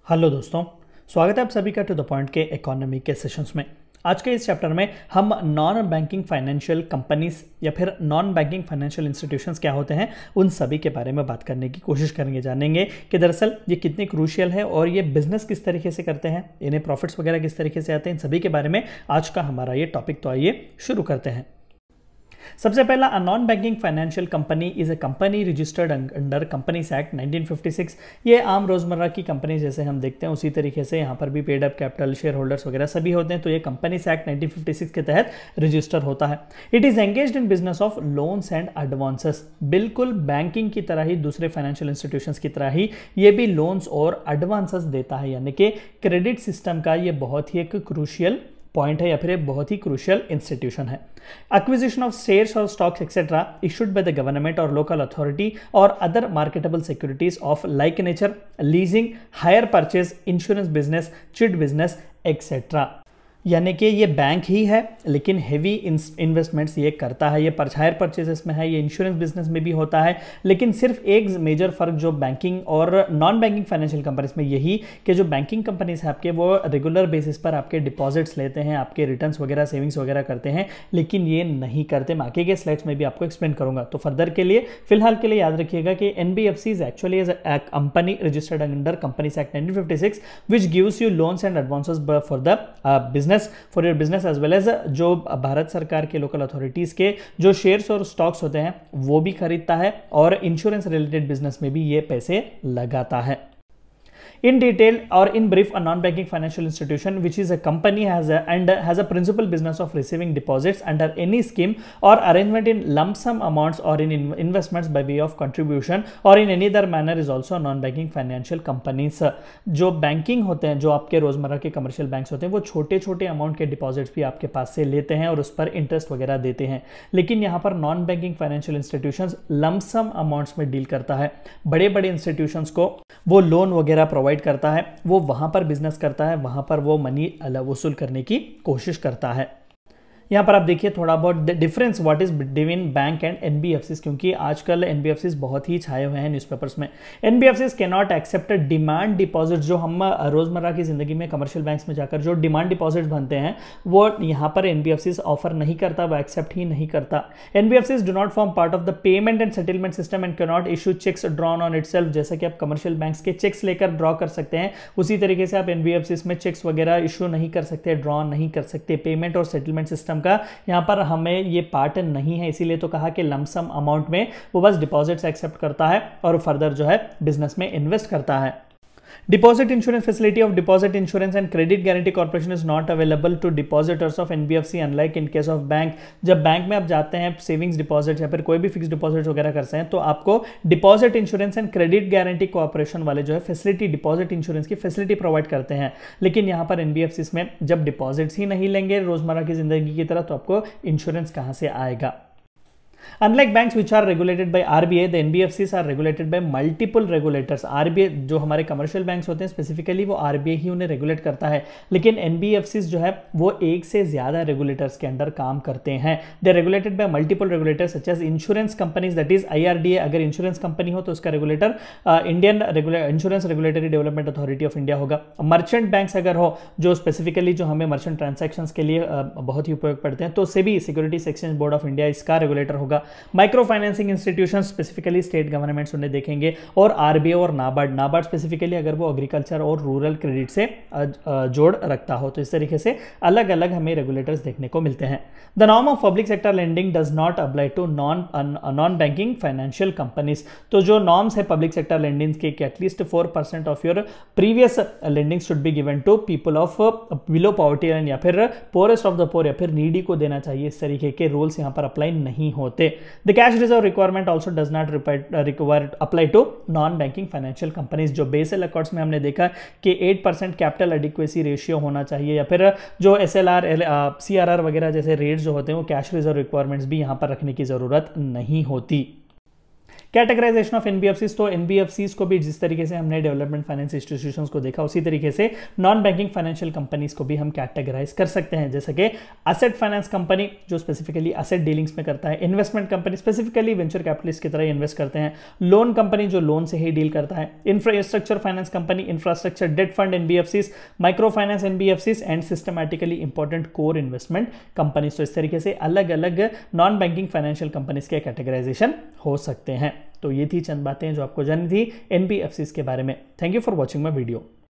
Hello दोस्तों, स्वागत है आप सभी का टू द पॉइंट के इकोनॉमी के सेशंस में। आज के इस चैप्टर में हम नॉन बैंकिंग फाइनेंशियल कंपनीज या फिर नॉन बैंकिंग फाइनेंशियल इंस्टीट्यूशंस क्या होते हैं उन सभी के बारे में बात करने की कोशिश करेंगे, जानेंगे कि दरअसल ये कितने क्रूशियल है और ये बिजनेस किस तरीके से करते हैं, इन्हें प्रॉफिट्स वगैरह किस तरीके से आते हैं, इन सभी के बारे में आज का हमारा ये टॉपिक। तो आइए शुरू करते हैं। सबसे पहला, a non banking financial company is a company registered under companies act 1956। ये आम रोजमर्रा की कंपनी जैसे हम देखते हैं उसी तरीके से यहाँ पर भी paid up capital, share holders वगैरह सभी होते हैं। तो ये कंपनीज एक्ट 1956 के तहत रजिस्टर होता है। It is engaged in business of loans and advances. बिल्कुल बैंकिंग की तरह ही, दूसरे फाइनेंशियल इंस्टीट्यूशंस की तरह ही ये भी लोन्स और एडवांसेस देता है, यानी कि क्रेडिट सिस्टम का ये बहुत ही एक क्रूशियल पॉइंट है या फिर एक बहुत ही क्रूशियल इंस्टीट्यूशन है। एक्विजिशन ऑफ शेयर्स और stocks etcetera issued by the government और लोकल अथॉरिटी और other marketable securities of like nature, leasing, hire purchase, insurance business, chit business etcetera. यानी कि ये बैंक ही है लेकिन हेवी इन्वेस्टमेंट्स ये करता है। ये हायर परचेजेस में है, ये इंश्योरेंस बिजनेस में भी होता है। लेकिन सिर्फ एक मेजर फर्क जो बैंकिंग और नॉन बैंकिंग फाइनेंशियल कंपनीज में यही कि जो बैंकिंग कंपनीज है आपके, वो रेगुलर बेसिस पर आपके डिपॉजिट्स लेते हैं, आपके रिटर्न्स वगैरह, सेविंग्स वगैरह करते हैं, लेकिन ये नहीं करते। मैं आगे के स्लाइड्स में भी आपको एक्सप्लेन करूंगा। तो फर्दर के लिए फिलहाल के लिए याद रखिएगा कि NBFC is actually as a company registered under companies act 1956 which gives you loans and advances for the for your business as well as जो भारत सरकार के लोकल अथॉरिटीज के जो शेयर्स और स्टॉक्स होते हैं वो भी खरीदता है और इंश्योरेंस रिलेटेड बिजनेस में भी ये पैसे लगाता है। In detail or in brief, a non-banking financial institution, which is a company, has a principal business of receiving deposits under any scheme or arrangement in lump sum amounts or in investments by way of contribution or in any other manner, is also a non-banking financial companies। जो banking होते हैं, जो आपके रोजमर्रा के commercial banks होते हैं, वो छोटे छोटे अमाउंट के डिपॉजिट्स भी आपके पास से लेते हैं और उस पर इंटरेस्ट वगैरह देते हैं। लेकिन यहाँ पर non banking financial institutions lump sum amounts में डील करता है। बड़े बड़े इंस्टीट्यूशंस को वो लोन वगैरह प्रोवाइड करता है, वो वहां पर बिजनेस करता है, वहां पर वो मनी वसूल करने की कोशिश करता है। यहाँ पर आप देखिए थोड़ा बहुत difference what is between bank and NBFCs, क्योंकि आजकल एनबीएफसीज बहुत ही छाए हुए हैं न्यूज़पेपर्स में। NBFCs can not accept demand deposit. जो हम रोजमर्रा की जिंदगी में कमर्शियल बैंक्स में जाकर जो डिमांड डिपॉजिट्स बनते हैं वो यहाँ पर एनबीएफसीज ऑफर नहीं करता, वो एक्सेप्ट ही नहीं करता। NBFCs do not form part of the payment and settlement system and can not issue cheques drawn on itself. जैसे कि आप कमर्शियल बैंक्स के चेक्स लेकर ड्रॉ कर सकते हैं, उसी तरीके से आप एनबीएफसीज में चेक्स वगैरह इशू नहीं कर सकते, ड्रॉ नहीं कर सकते। पेमेंट और सेटलमेंट सिस्टम का यहाँ पर हमें ये पार्ट नहीं है, इसीलिए तो कहा कि लमसम अमाउंट में वो बस डिपॉजिट्स एक्सेप्ट करता है और फर्दर जो है बिजनेस में इन्वेस्ट करता है। Deposit insurance facility of Deposit Insurance and Credit Guarantee Corporation is not available to depositors of NBFC unlike in case of bank. जब बैंक में आप जाते हैं सेविंग्स डिपॉजिट या फिर कोई भी फिक्स डिपॉजिट वगैरह करते हैं तो आपको deposit insurance and credit guarantee corporation वाले जो है फैसिलिटी, डिपॉजिट इंश्योरेंस की फैसिलिटी प्रोवाइड करते हैं। लेकिन यहाँ पर एनबीएफसी में जब डिपॉजिट्स ही नहीं लेंगे रोजमर्रा की जिंदगी की तरह, तो आपको इंश्योरेंस कहाँ से आएगा। Unlike banks which are regulated by RBI, the NBFCs are regulated by multiple regulators। RBI जो हमारे कमर्शियल बैंक्स होते हैं स्पेसिफिकली वो RBI ही उन्हें रेगुलेट करता है, लेकिन NBFCs जो है वो एक से ज्यादा रेगुलेटर्स के अंडर काम करते हैं। They regulated by multiple regulators such as insurance companies, that is IRDA। अगर इंश्योरेंस कंपनी हो तो उसका regulator Indian insurance regulatory development authority of India होगा। मर्चेंट बैंक्स अगर हो जो स्पेसिफिकली जो हमें मर्चेंट ट्रांसैक्शंस के लिए बहुत ही उपयोग पड़ते हैं, तो SEBI securities exchange board of India इसका रेगुलेटर होगा। Micro financing institution specifically state governments उन्हें देखेंगे, और आरबीआई और नाबार्ड स्पेसिफिकली अगर वो एग्रीकल्चर और रूरल क्रेडिट से जोड़ रखता हो। तो इस तरीके से अलग अलग हमें रेगुलेटर्स देखने को मिलते हैं। The norm of public sector lending does not apply to non banking financial companies. तो जो नॉर्म्स है पब्लिक सेक्टर लेंडिंग के at least 4% of your previous lending should be given to people of below poverty line या फिर forest of the पोर या फिर needy को देना चाहिए। इस तरीके के रूल्स यहाँ पर अप्लाई नहीं होते। The cash reserve requirement also does not apply to non-banking financial companies। जो बेसल अकॉर्ड्स में हमने देखा कि 8% कैपिटल एडिक्वेसी रेशियो होना चाहिए, या फिर जो SLR, CRR वगैरह जैसे रेट्स जो होते हैं वो कैश रिजर्व रिक्वायरमेंट्स भी यहाँ पर रखने की जरूरत नहीं होती। कैटेगराइजेशन ऑफ एनबीएफसीज, तो एनबीएफसीज को भी जिस तरीके से हमने डेवलपमेंट फाइनेंस इंस्टीट्यूशंस को देखा उसी तरीके से नॉन बैंकिंग फाइनेंशियल कंपनीज को भी हम कैटेगराइज कर सकते हैं, जैसे कि एसेट फाइनेंस कंपनी जो स्पेसिफिकली एसेट डीलिंग्स में करता है, investment company specifically venture capitalist की तरह इन्वेस्ट करते हैं, लोन कंपनी जो लोन से ही डील करता है, infrastructure finance company infrastructure debt fund NBFCs, micro finance NBFCs and systematically important core investment companies. तो इस तरीके से अलग अलग नॉन बैंकिंग फाइनेंशियल कंपनीज के कैटेगराइजेशन हो सकते हैं। तो ये थी चंद बातें जो आपको जाननी थी एनबीएफसीज के बारे में। Thank you for watching my video.